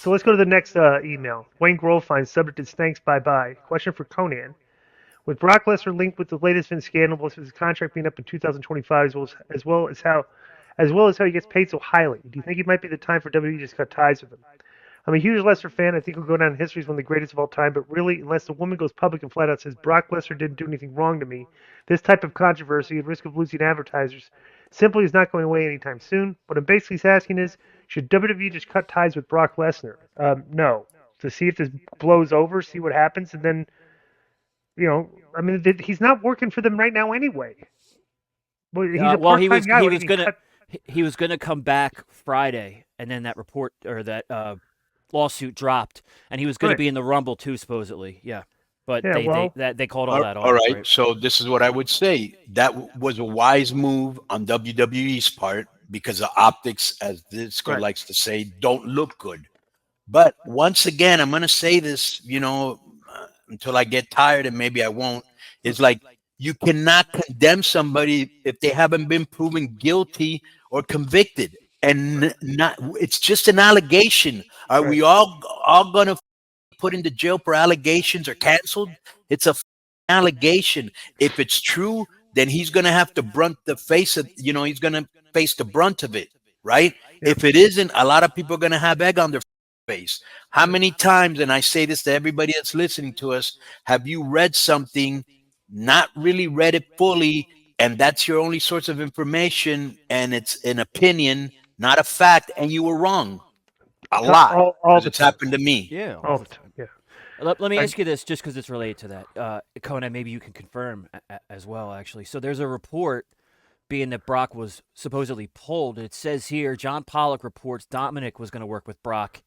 So let's go to the next email. Wayne Grolfine, subject is thanks, bye-bye. Question for Conan. With Brock Lesnar linked with the latest Vince scandal, with his contract being up in 2025, as well as how he gets paid so highly, do you think it might be the time for WWE to just cut ties with him? I'm a huge Lesnar fan. I think he'll go down in history as one of the greatest of all time. But really, unless the woman goes public and flat out says Brock Lesnar didn't do anything wrong to me, this type of controversy at risk of losing advertisers simply is not going away anytime soon. What I'm basically asking is, should WWE just cut ties with Brock Lesnar? No. To see if this blows over, see what happens, and then I mean, he's not working for them right now anyway. Well, he's a Well, part-time guy. he was gonna come back Friday, and then that report or that lawsuit dropped, and he was gonna Right. be in the Rumble too, supposedly. Yeah, but Yeah, well, they called all that off. All right. Right? So this is what I would say. That was a wise move on WWE's part because the optics, as Disco Right. likes to say, don't look good. But once again, I'm going to say this, until I get tired, and maybe I won't. It's like you cannot condemn somebody if they haven't been proven guilty or convicted, and not. It's just an allegation. Are we all going to put into jail for allegations or canceled? It's a allegation. If it's true, then he's going to have to brunt the face of, he's going to face the brunt of it, right? Yep. If it isn't, a lot of people are going to have egg on their face. How many times, and I say this to everybody that's listening to us, have you read something, not really read it fully, and that's your only source of information, and it's an opinion, not a fact, and you were wrong? A lot. All the It's time. happened to me. Yeah, All the time. Yeah. Let me ask you this, just because it's related to that, Conan. Maybe you can confirm as well. Actually, so there's a report being that Brock was supposedly pulled. It says here, John Pollock reports Dominik was going to work with Brock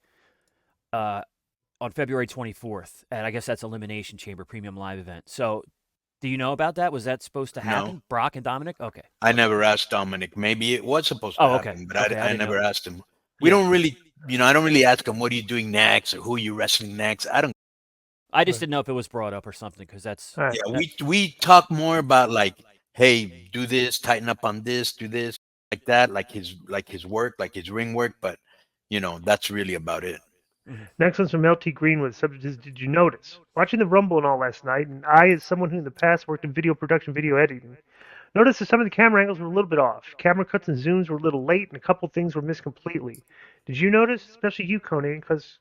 on February 24th, and I guess that's Elimination Chamber Premium Live event. So, do you know about that? Was that supposed to happen? No. Brock and Dominik? Okay. I never asked Dominik. Maybe it was supposed to okay. happen, but Okay, I didn't never know. asked him. We don't really, I don't really ask him, what are you doing next, or who are you wrestling next? I don't. I just didn't know if it was brought up or something, because that's All right. Yeah, we talk more about like, hey, do this, tighten up on this, do this, like that, like his work, like his ring work, but that's really about it. Next one's from LT Greenwood. Subject is, did you notice? Watching the Rumble and all last night, and I, as someone who in the past worked in video production, video editing, noticed that some of the camera angles were a little bit off. Camera cuts and zooms were a little late, and a couple things were missed completely. Did you notice, especially you, Conan, because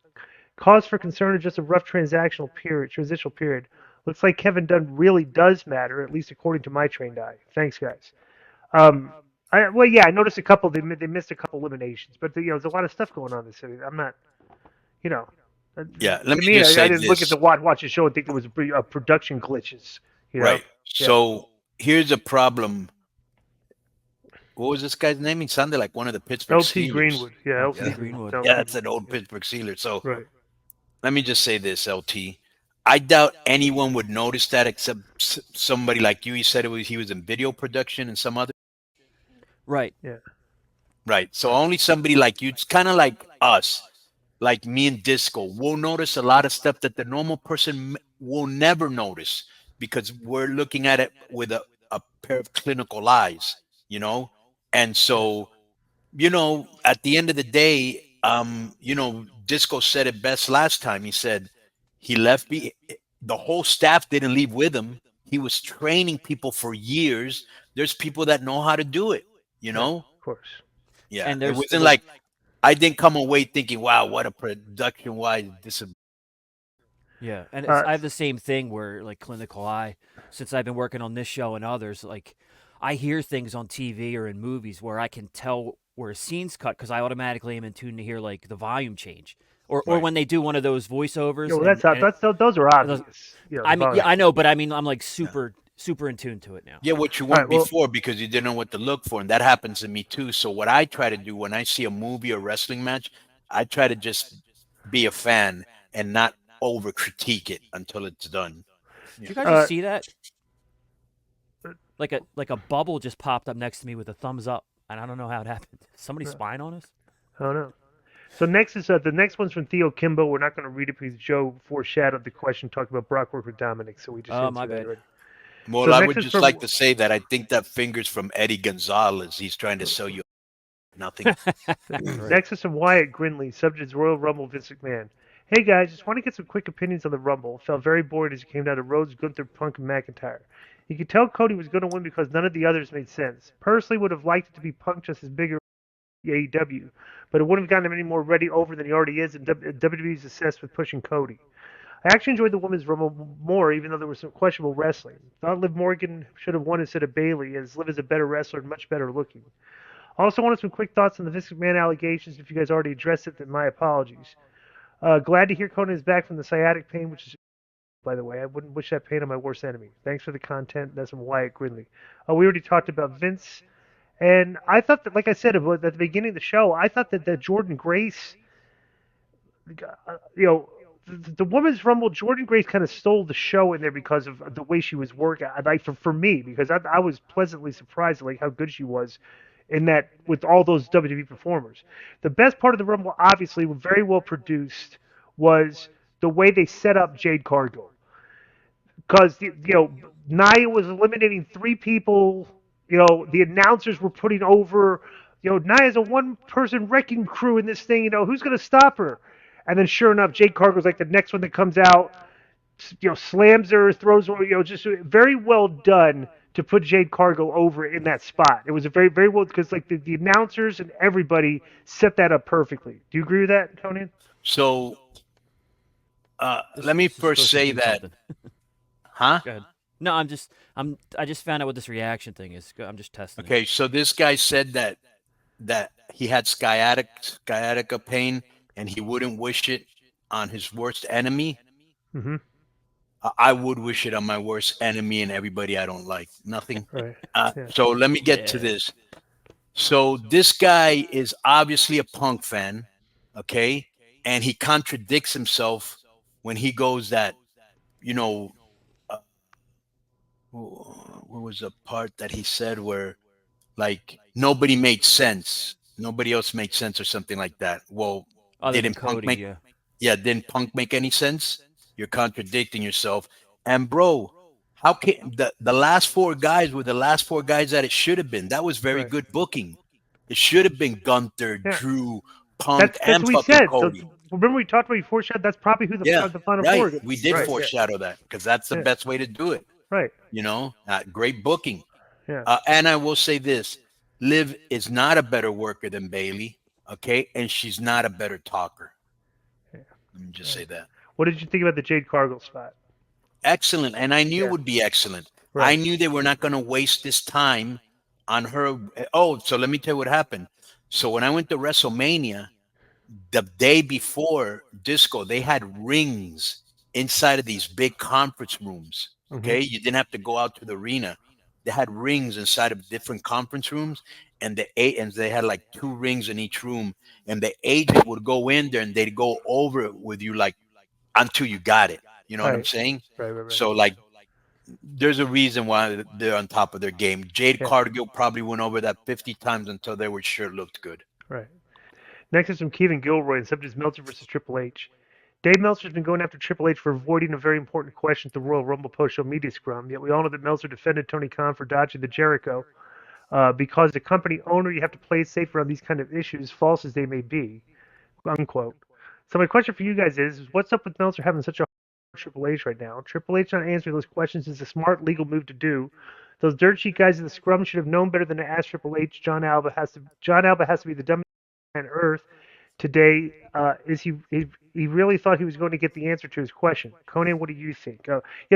cause for concern is just a rough transitional period. Looks like Kevin Dunn really does matter, at least according to my trained eye. Thanks, guys. I noticed a couple. They missed a couple eliminations, but there's a lot of stuff going on this city. I'm not, you know. Yeah, To let me me, just I say didn't look at this. the watch the show and think there was production glitches. Right. So here's a problem. What was this guy's name? He sounded like one of the Pittsburgh LT Steelers. Greenwood. Yeah, LT Yeah. Greenwood. Yeah, that's an old Pittsburgh Steeler. So Right. let me just say this, LT. I doubt anyone would notice that except somebody like you. He said he was in video production and some other. right. Yeah. Right. So only somebody like you. It's kind of like us, like me and Disco. We'll notice a lot of stuff that the normal person will never notice because we're looking at it with a pair of clinical eyes, And so, at the end of the day, Disco said it best last time. He said he left. The whole staff didn't leave with him. He was training people for years. There's people that know how to do it, Of course. Yeah, And it there's wasn't like I didn't come away thinking, "Wow, what a production-wise this is." Yeah, and Uh, I have the same thing where, like, clinical eye, since I've been working on this show and others, like, I hear things on TV or in movies where I can tell where a scene's cut because I automatically am in tune to hear, like, the volume change. Or Right. when they do one of those voiceovers. Those are obvious. I mean, I know, but I mean, I'm like super in tune to it now. Yeah, what you weren't before because you didn't know what to look for, and that happens to me too. So what I try to do when I see a movie or wrestling match, I try to just be a fan and not over critique it until it's done. Did you guys just see that? Like a bubble just popped up next to me with a thumbs up, and I don't know how it happened. Somebody spying on us? I don't know. So next is the next one's from Theo Kimbo. We're not going to read it because Joe foreshadowed the question talking about Brock work with Dominik, so we just Oh, my bad. already. Well, So I next would is just from- like to say that I think that finger's from Eddie Gonzalez. He's trying to sell you. Nothing. Next is from Wyatt Grinley, subject is Royal Rumble Vince McMahon. Hey guys, just want to get some quick opinions on the Rumble. Felt very bored as it came down to Rhodes, Gunther, Punk, and McIntyre. You could tell Cody was going to win because none of the others made sense. Personally, would have liked it to be Punk just as big AEW, but it wouldn't have gotten him any more ready over than he already is, and WWE's obsessed with pushing Cody. I actually enjoyed the women's Rumble more, even though there was some questionable wrestling. Thought Liv Morgan should have won instead of Bayley, as Liv is a better wrestler and much better looking. Also wanted some quick thoughts on the Vince McMahon allegations. If you guys already addressed it, then my apologies. Glad to hear Conan is back from the sciatic pain, which is, by the way, I wouldn't wish that pain on my worst enemy. Thanks for the content. That's from Wyatt Grinley. We already talked about Vince, and I thought that, like I said at the beginning of the show, I thought that Jordan Grace, the women's Rumble, Jordan Grace kind of stole the show in there because of the way she was working. Like for me, because I was pleasantly surprised at like how good she was in that with all those WWE performers. The best part of the Rumble, obviously, very well produced, was the way they set up Jade Cargill. Because Nia was eliminating 3 people. The announcers were putting over. Nia's a one-person wrecking crew in this thing. Who's going to stop her? And then, sure enough, Jade Cargill's like the next one that comes out. Slams her, throws her. Just very well done to put Jade Cargill over in that spot. It was a very, very well, because like the announcers and everybody set that up perfectly. Do you agree with that, Conan? So let me first say that. Huh? Go ahead. No, I just found out what this reaction thing is. I'm just testing. Okay, so this guy said that he had sciatica pain and he wouldn't wish it on his worst enemy. Mm-hmm. I would wish it on my worst enemy and everybody I don't like. Nothing. Right. So let me get to this. So this guy is obviously a Punk fan, okay? And he contradicts himself when he goes that, what was the part that he said where, like, nobody made sense. Nobody else made sense or something like that. Well, didn't Punk make... didn't Punk make any sense? You're contradicting yourself. And bro, how can the last 4 guys were the last 4 guys that it should have been? That was very good booking. It should have been Gunther, Drew, Punk, and fucking said. Cody. So, remember we talked about before? That's probably who the final 4 is. We did foreshadow that because that's the best way to do it. Right. Great booking. Yeah. And I will say this: Liv is not a better worker than Bayley. Okay, and she's not a better talker. Yeah. Let me just say that. What did you think about the Jade Cargill spot? Excellent, and I knew it would be excellent. Right. I knew they were not going to waste this time on her. Oh, so let me tell you what happened. So when I went to WrestleMania, the day before Disco, they had rings inside of these big conference rooms. Okay, you didn't have to go out to the arena. They had rings inside of different conference rooms, and they had like 2 rings in each room, and the agent would go in there and they'd go over it with you like until you got it. You know what I'm saying? Right. So like, there's a reason why they're on top of their game. Jade Cargill probably went over that 50 times until they were sure it looked good. Right. Next is from Kevin Gilroy, and subject is Meltzer versus Triple H. Dave Meltzer's been going after Triple H for avoiding a very important question at the Royal Rumble post-show media scrum, yet we all know that Meltzer defended Tony Khan for dodging the Jericho because the company owner, you have to play it safe around these kind of issues, false as they may be, unquote. So my question for you guys is what's up with Meltzer having such a hard Triple H right now? Triple H not answering those questions is a smart legal move to do. Those dirt sheet guys in the scrum should have known better than to ask Triple H. John Alba has to be the dumbest man on earth today. Is he really thought he was going to get the answer to his question? Conan, what do you think?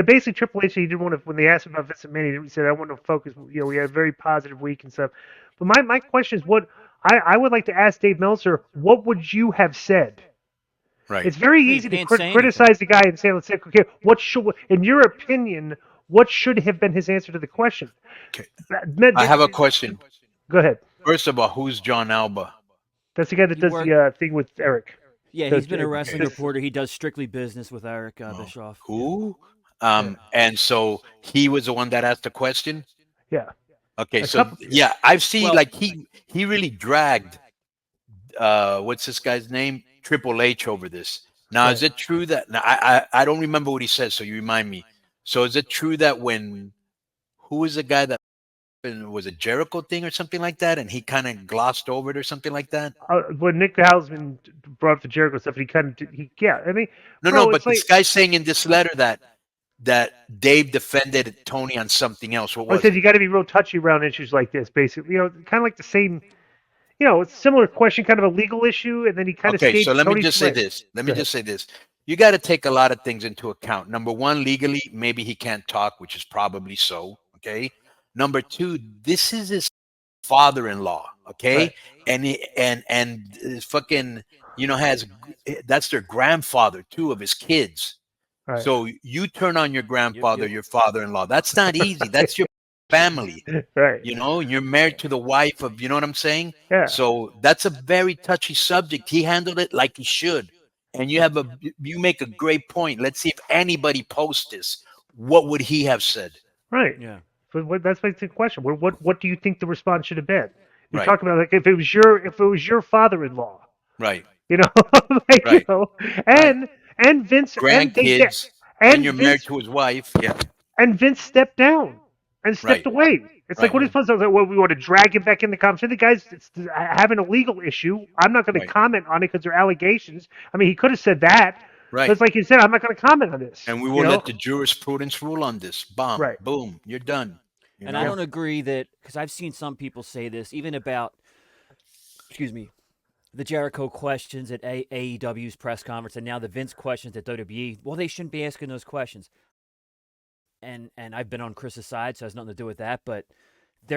Basically Triple H, he didn't want to, when they asked him about Vince McMahon, he said, I want to focus, we had a very positive week and stuff. But my question is what I would like to ask Dave Meltzer, what would you have said? Right. It's very easy to criticize the guy and say, let's say, okay, in your opinion, what should have been his answer to the question? Okay. I have a question. Go ahead. First of all, who's John Alba? That's the guy that does the thing with Eric. Yeah, he's been a wrestling reporter. He does strictly business with Eric Bischoff. Who? And so he was the one that asked the question? Yeah. Okay, I've seen he really dragged what's this guy's name? Triple H over this. Now, is it true that I don't remember what he said, so you remind me. So is it true that who is the guy that was a Jericho thing or something like that, and he kind of glossed over it or something like that. When Nick Hausman brought up the Jericho stuff, he kind of I mean, No, it's but this guy's saying in this letter that Dave defended Tony on something else. What I was said it? you got to be real touchy around issues like this, basically. Kind of like the same. It's a similar question, kind of a legal issue, and then he kind of Okay, stayed. so let me Tony's just say way. this. Let Go me ahead. just say this. You got to take a lot of things into account. Number one, legally, maybe he can't talk, which is probably so. Okay. Number two, this is his father-in-law. Okay, Right. and his fucking that's their grandfather too of his kids. Right. So you turn on your grandfather, your father-in-law. That's not easy. That's your family. Right. You're married to the wife of, you know what I'm saying? Yeah. So that's a very touchy subject. He handled it like he should. And you make a great point. Let's see if anybody posts this. What would he have said? Right. Yeah. But that's the question. What do you think the response should have been? You're Right. talking about like if it was your father-in-law, Right. like, Right. and Vince Grandkids. And you're married to his wife. Yeah. and Vince stepped down and stepped Right. away. It's like, Right. what is supposed to like, well, we want to drag him back in the conversation. The guy's having a legal issue. I'm not going to Right. comment on it because they're allegations. I mean, he could have said that. Right. But it's like you said, I'm not going to comment on this. And we will let the jurisprudence rule on this. Bomb. Right. Boom. You're done. And I don't agree that, because I've seen some people say this, even about, the Jericho questions at AEW's press conference, and now the Vince questions at WWE. Well, they shouldn't be asking those questions. And I've been on Chris's side, so it has nothing to do with that. But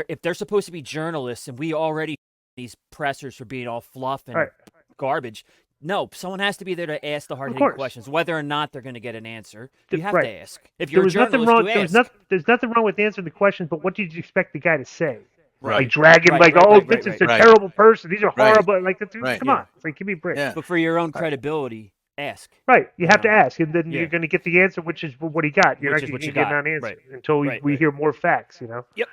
if they're supposed to be journalists, and we already these pressers for being all fluff and garbage. No, someone has to be there to ask the hard-hitting questions, whether or not they're going to get an answer. You have to ask. If you're a journalist, you ask. There's nothing wrong with answering the questions, but what did you expect the guy to say? Right. Like drag him, Vince is a terrible person. These are horrible. Like, come on. It's like, give me a break. Yeah. But for your own credibility, ask. Right. You have to ask, and then you're going to get the answer, which is what he got. You're not going to get an answer until we hear more facts, Yep.